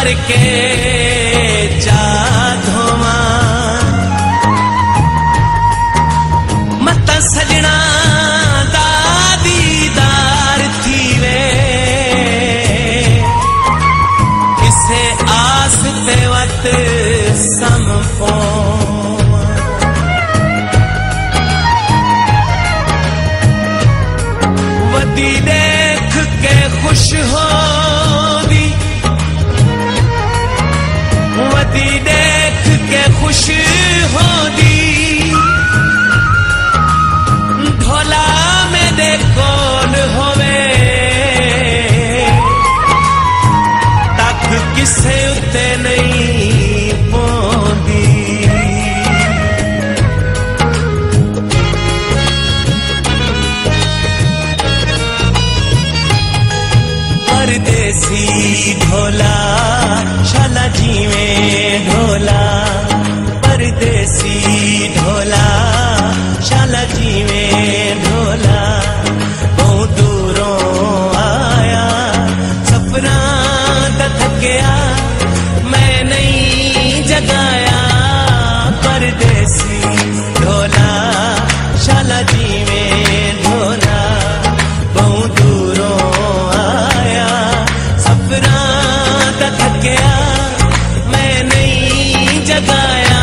के चाधोमा मत सजना दादीदार थी वे किसे आस ते वत समपो वदी देख के खुश हो वदी देख के खुश हो दी ढोला में दे कौन होवे तक किसे उते नहीं पोंदी परदेसी ढोला शाला जीवे ढोला परदेसी ढोला शाला जीवे ढोला बहुत दूरों आया सफरा थकिया मैं नहीं जगाया परदेसी ढोला शाला जीवे ढोला बहुत दूरों आया सफरा थकिया मैं नहीं जगाया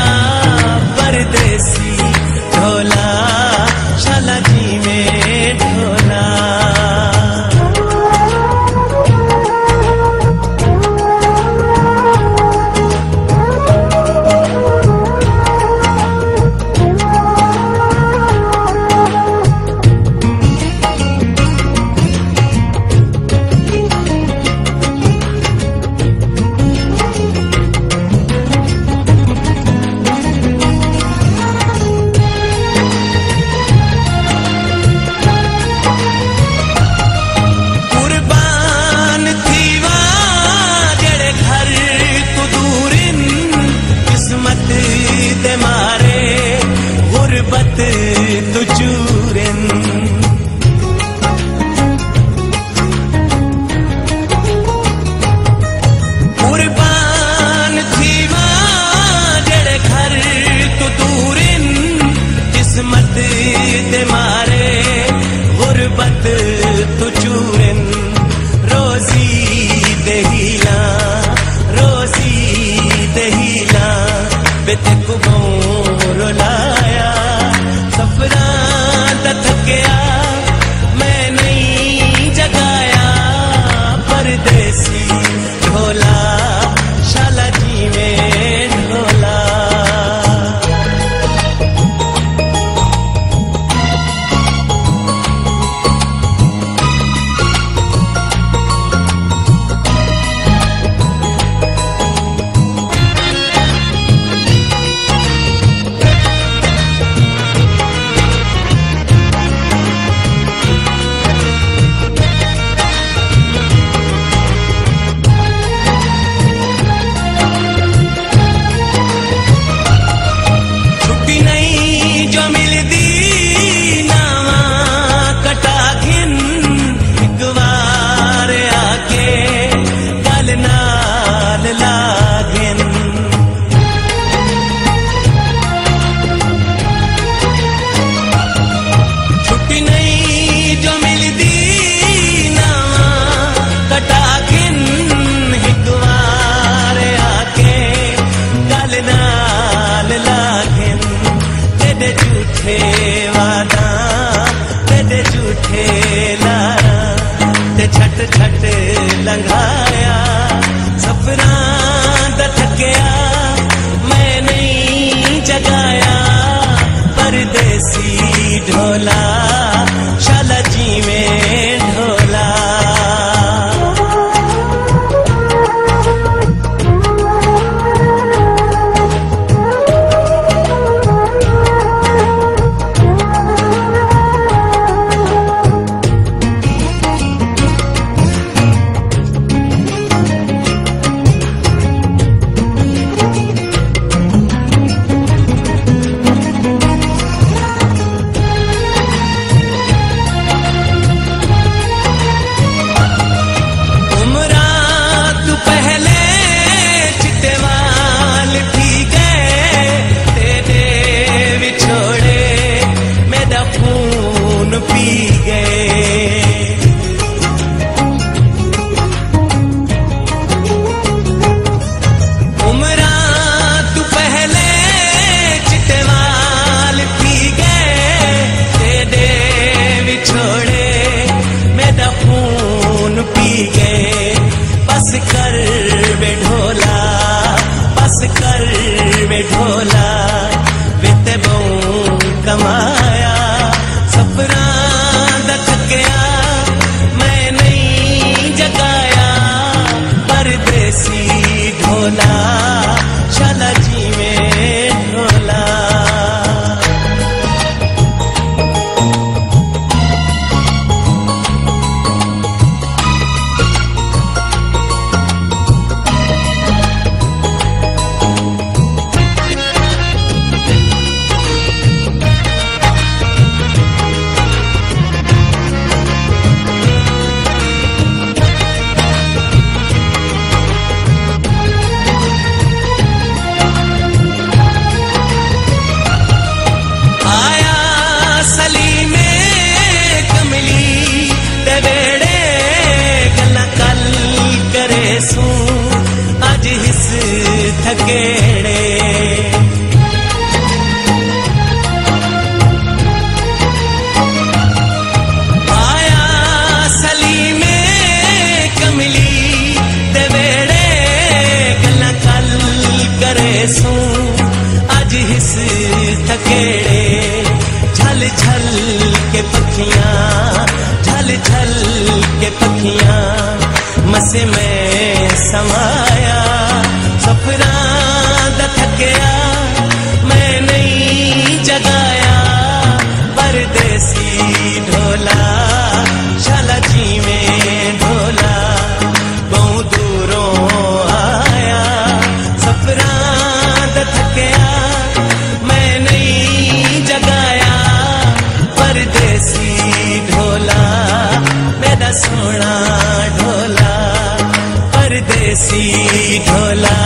परदेसी ढोला शाला जी में ढोला छट लंघाया सफरा थकिया मैं नहीं जगाया परदेसी ढोला शाला जी में ढोला अखियां झल झल के पखियां मसे में समाया सफरा दा थकिया मैं नहीं जगाया परदेसी ढोला शाला जी में ढोला बहु दूरों आया सफरा दा थकिया मैं नहीं जगाया परदेसी ढोला मेरा सोना ढोला परदेसी ढोला।